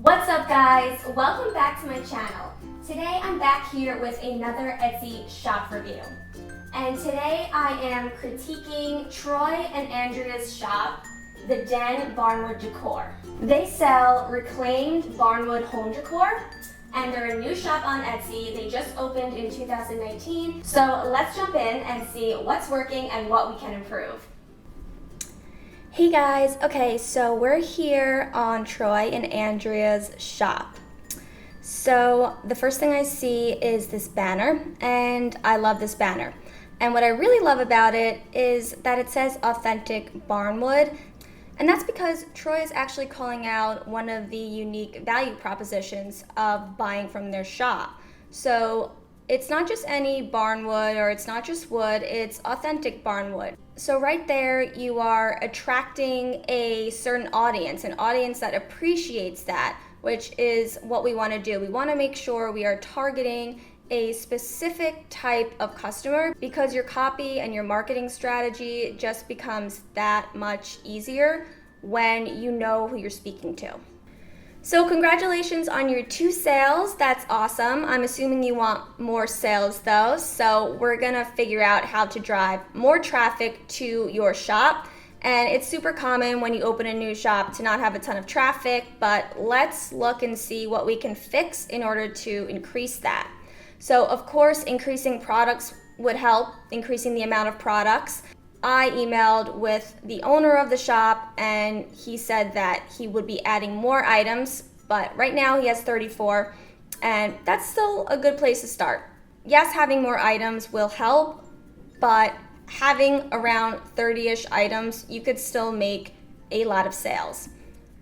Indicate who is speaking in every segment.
Speaker 1: What's up guys? Welcome back to my channel. Today I'm back here with another Etsy shop review. And today I am critiquing Troy and Andrea's shop, the Den Barnwood Decor. They sell reclaimed barnwood home decor and they're a new shop on Etsy. They just opened in 2019. So let's jump in and see what's working and what we can improve. Hey guys, okay, so we're here on Troy and Andrea's shop. So the first thing I see is this banner, and I love this banner. And what I really love about it is that it says authentic barnwood, and that's because Troy is actually calling out one of the unique value propositions of buying from their shop. So it's not just any barnwood or it's not just wood, it's authentic barnwood. So right there you are attracting a certain audience, an audience that appreciates that, which is what we want to do. We want to make sure we are targeting a specific type of customer because your copy and your marketing strategy just becomes that much easier when you know who you're speaking to. So congratulations on your 2 sales, that's awesome. I'm assuming you want more sales though, so we're gonna figure out how to drive more traffic to your shop. And it's super common when you open a new shop to not have a ton of traffic, but let's look and see what we can fix in order to increase that. So of course, increasing products would help, increasing the amount of products. I emailed with the owner of the shop and he said that he would be adding more items, but right now he has 34 and that's still a good place to start. Yes, having more items will help, but having around 30-ish items, you could still make a lot of sales.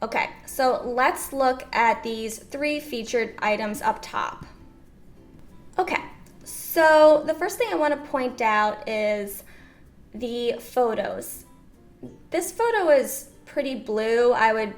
Speaker 1: Okay, so let's look at these 3 featured items up top. Okay, so the first thing I want to point out is the photos. This photo is pretty blue. I would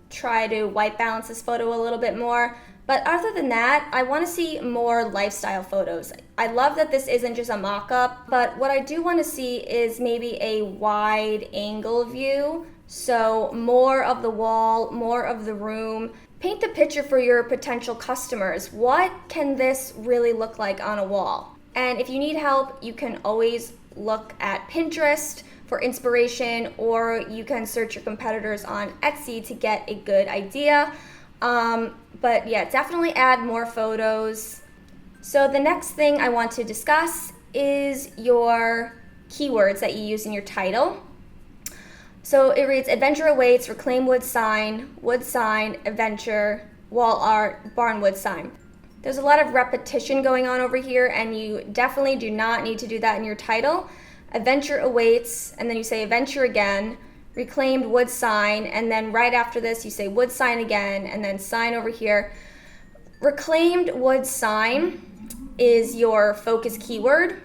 Speaker 1: try to white balance this photo a little bit more, but other than that, I want to see more lifestyle photos. I love that this isn't just a mock-up, but what I do want to see is maybe a wide angle view, so more of the wall, more of the room. Paint the picture for your potential customers. What can this really look like on a wall? And if you need help, you can always look at Pinterest for inspiration, or you can search your competitors on Etsy to get a good idea. But yeah, definitely add more photos. So the next thing I want to discuss is your keywords that you use in your title. So it reads adventure awaits, reclaim wood sign, adventure, wall art, barnwood sign. There's a lot of repetition going on over here and you definitely do not need to do that in your title. Adventure awaits, and then you say adventure again, reclaimed wood sign, and then right after this you say wood sign again, and then sign over here. Reclaimed wood sign is your focus keyword.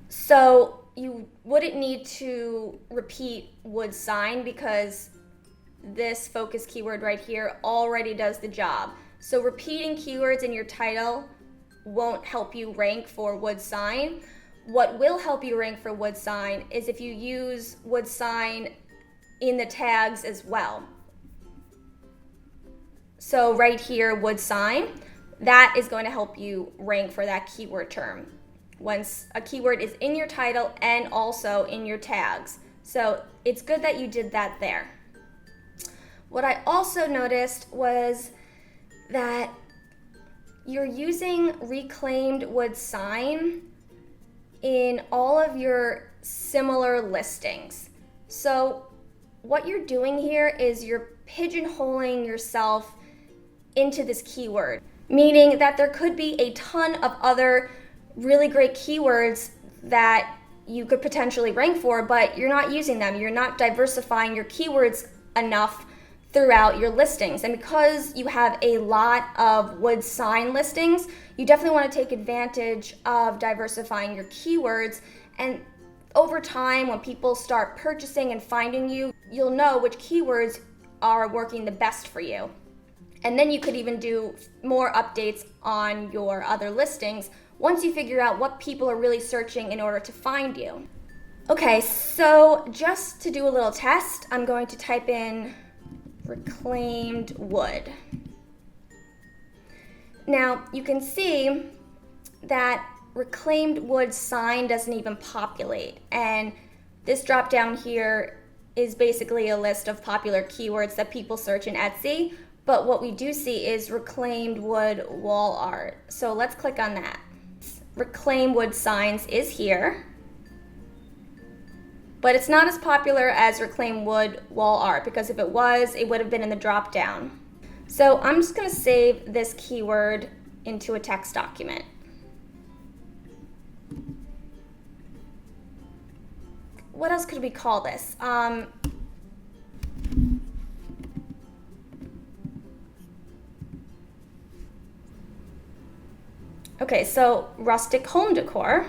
Speaker 1: So you wouldn't need to repeat wood sign because this focus keyword right here already does the job. So repeating keywords in your title won't help you rank for wood sign. What will help you rank for wood sign is if you use wood sign in the tags as well. So right here, wood sign, that is going to help you rank for that keyword term once a keyword is in your title and also in your tags. So it's good that you did that there. What I also noticed was that you're using reclaimed wood sign in all of your similar listings. So what you're doing here is you're pigeonholing yourself into this keyword, meaning that there could be a ton of other really great keywords that you could potentially rank for, but you're not using them. You're not diversifying your keywords enough throughout your listings. And because you have a lot of wood sign listings, you definitely want to take advantage of diversifying your keywords. And over time, when people start purchasing and finding you, you'll know which keywords are working the best for you. And then you could even do more updates on your other listings once you figure out what people are really searching in order to find you. Okay, so just to do a little test, I'm going to type in reclaimed wood. Now you can see that reclaimed wood sign doesn't even populate, and this drop down here is basically a list of popular keywords that people search in Etsy, but what we do see is reclaimed wood wall art. So let's click on that. Reclaimed wood signs is here, but it's not as popular as reclaimed wood wall art, because if it was, it would have been in the drop down. So I'm just going to save this keyword into a text document. What else could we call this? Okay, so rustic home decor,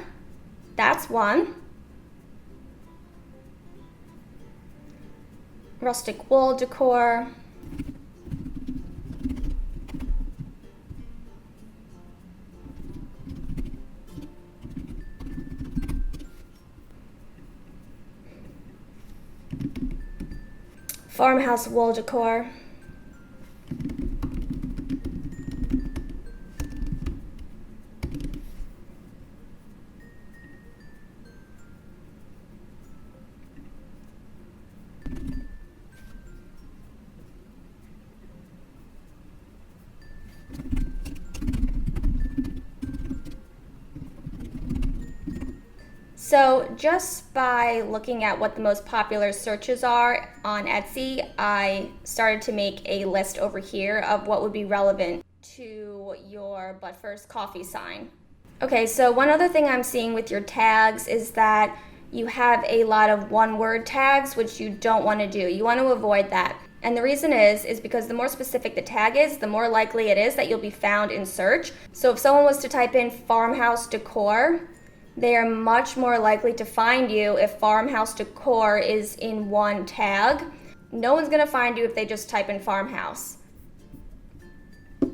Speaker 1: that's one. Rustic wall decor. Farmhouse wall decor. So just by looking at what the most popular searches are on Etsy, I started to make a list over here of what would be relevant to your But First coffee sign. Okay, so one other thing I'm seeing with your tags is that you have a lot of one-word tags, which you don't want to do. You want to avoid that. And the reason is because the more specific the tag is, the more likely it is that you'll be found in search. So if someone was to type in farmhouse decor, they are much more likely to find you if farmhouse decor is in one tag. No one's gonna find you if they just type in farmhouse.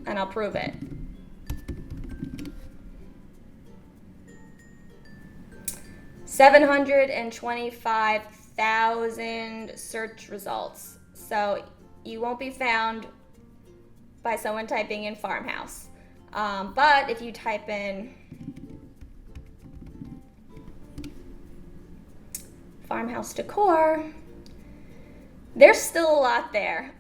Speaker 1: And I'll prove it. $725,000 search results. So you won't be found by someone typing in farmhouse. But if you type in farmhouse decor, there's still a lot there.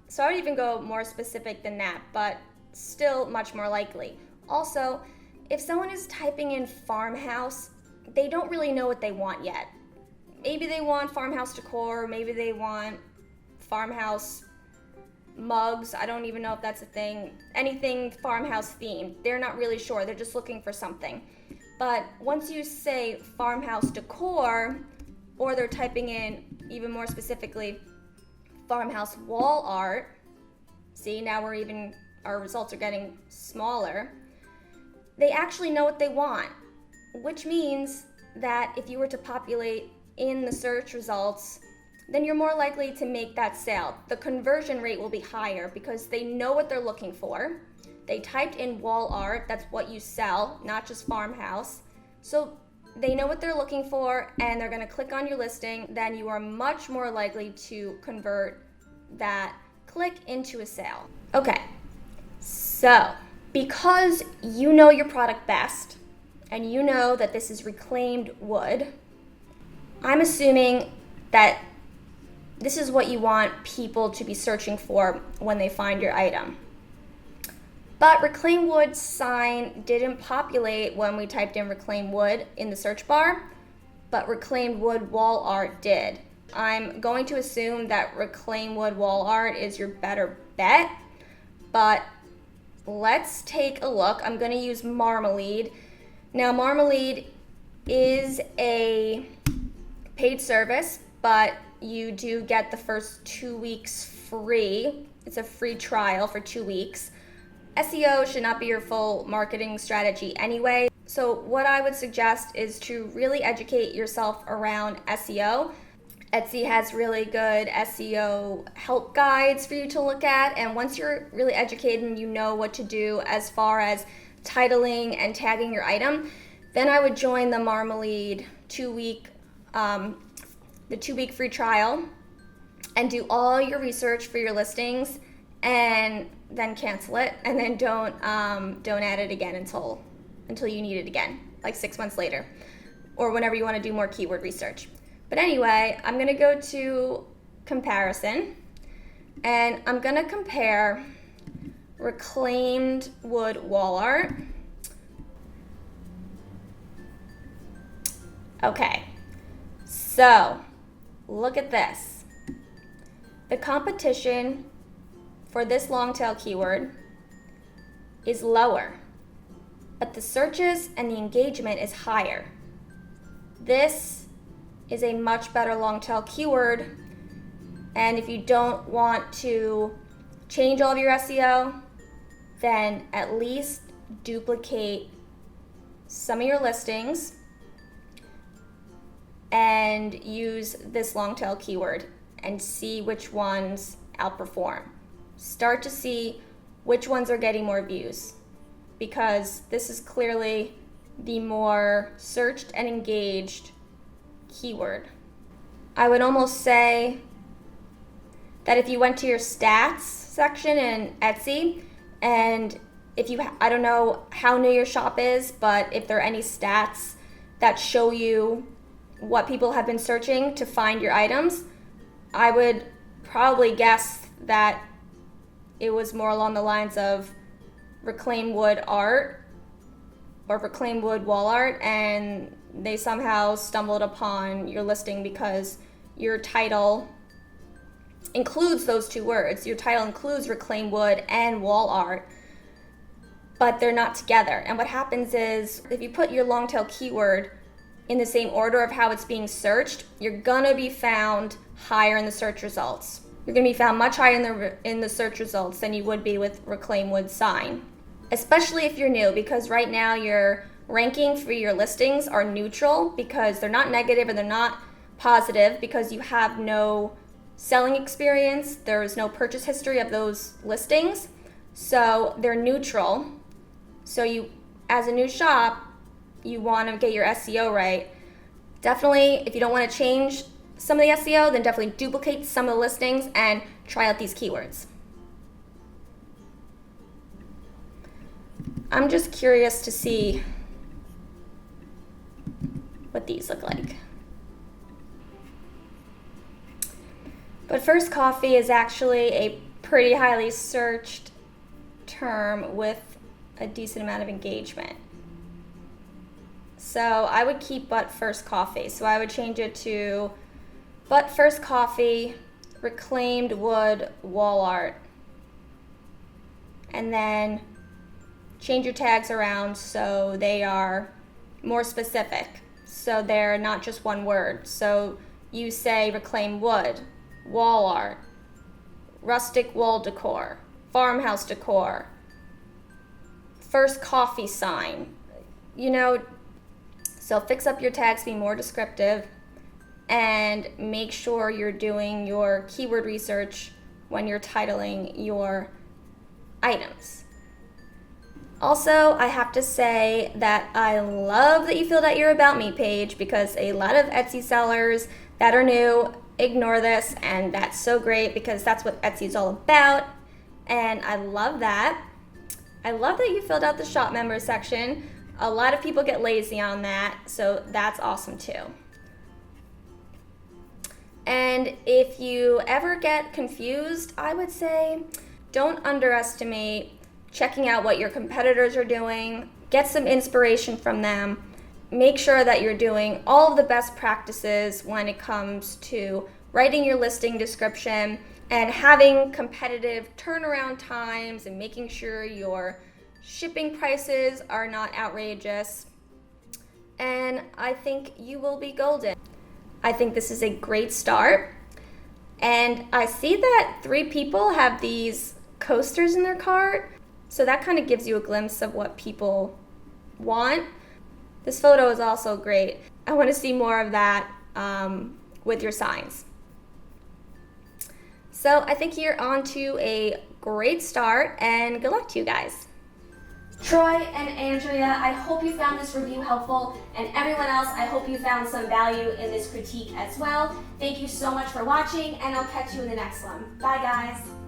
Speaker 1: So I would even go more specific than that, but still much more likely. Also, if someone is typing in farmhouse, they don't really know what they want yet. Maybe they want farmhouse decor, maybe they want farmhouse mugs. I don't even know if that's a thing. Anything farmhouse themed. They're not really sure. They're just looking for something. But once you say farmhouse decor, or they're typing in, even more specifically, farmhouse wall art. See, now our results are getting smaller. They actually know what they want, which means that if you were to populate in the search results, then you're more likely to make that sale. The conversion rate will be higher because they know what they're looking for. They typed in wall art, that's what you sell, not just farmhouse. So they know what they're looking for and they're gonna click on your listing, then you are much more likely to convert that click into a sale. Okay, so because you know your product best and you know that this is reclaimed wood, I'm assuming that this is what you want people to be searching for when they find your item. But reclaimed wood sign didn't populate when we typed in reclaimed wood in the search bar, but reclaimed wood wall art did. I'm going to assume that reclaimed wood wall art is your better bet, but let's take a look. I'm going to use Marmalade. Now, Marmalade is a paid service, but you do get the first 2 weeks free. It's a free trial for 2 weeks. SEO should not be your full marketing strategy anyway. So what I would suggest is to really educate yourself around SEO. Etsy has really good SEO help guides for you to look at. And once you're really educated and you know what to do as far as titling and tagging your item, then I would join the Marmalade 2 week free trial. and do all your research for your listings and then cancel it, and then don't add it again until you need it again, like 6 months later, or whenever you want to do more keyword research. But anyway, I'm going to go to comparison, and I'm going to compare reclaimed wood wall art. Okay, so look at this. The competition for this long tail keyword is lower, but the searches and the engagement is higher. This is a much better long tail keyword, and if you don't want to change all of your SEO, then at least duplicate some of your listings and use this long tail keyword and see which ones outperform. Start to see which ones are getting more views, because this is clearly the more searched and engaged keyword. I would almost say that if you went to your stats section in Etsy, and if you, I don't know how new your shop is, but if there are any stats that show you what people have been searching to find your items, I would probably guess that it was more along the lines of reclaimed wood art or reclaimed wood wall art, and they somehow stumbled upon your listing because your title includes those two words. Your title includes reclaimed wood and wall art, but they're not together. And what happens is, if you put your long tail keyword in the same order of how it's being searched, you're gonna be found higher in the search results. You're gonna be found much higher in the search results than you would be with reclaimed wood sign, especially if you're new, because right now your ranking for your listings are neutral, because they're not negative and they're not positive, because you have no selling experience, there is no purchase history of those listings, so they're neutral. So you, as a new shop, you want to get your SEO right. Definitely, if you don't want to change some of the SEO, then definitely duplicate some of the listings and try out these keywords. I'm just curious to see what these look like. But first coffee is actually a pretty highly searched term with a decent amount of engagement. So I would keep but first coffee. So I would change it to but first coffee, reclaimed wood wall art. And then change your tags around so they are more specific. So they're not just one word. So you say reclaimed wood, wall art, rustic wall decor, farmhouse decor, first coffee sign, so fix up your tags, be more descriptive, and make sure you're doing your keyword research when you're titling your items. Also, I have to say that I love that you filled out your About Me page, because a lot of Etsy sellers that are new ignore this, and that's so great because that's what Etsy is all about, and I love that. I love that you filled out the shop member section. A lot of people get lazy on that, so that's awesome too. And if you ever get confused, I would say don't underestimate checking out what your competitors are doing. Get some inspiration from them. Make sure that you're doing all of the best practices when it comes to writing your listing description and having competitive turnaround times and making sure your shipping prices are not outrageous. And I think you will be golden. I think this is a great start. And I see that 3 people have these coasters in their cart. So that kind of gives you a glimpse of what people want. This photo is also great. I want to see more of that with your signs. So I think you're on to a great start, and good luck to you guys. Troy and Andrea, I hope you found this review helpful, and everyone else, I hope you found some value in this critique as well. Thank you so much for watching, and I'll catch you in the next one. Bye, guys.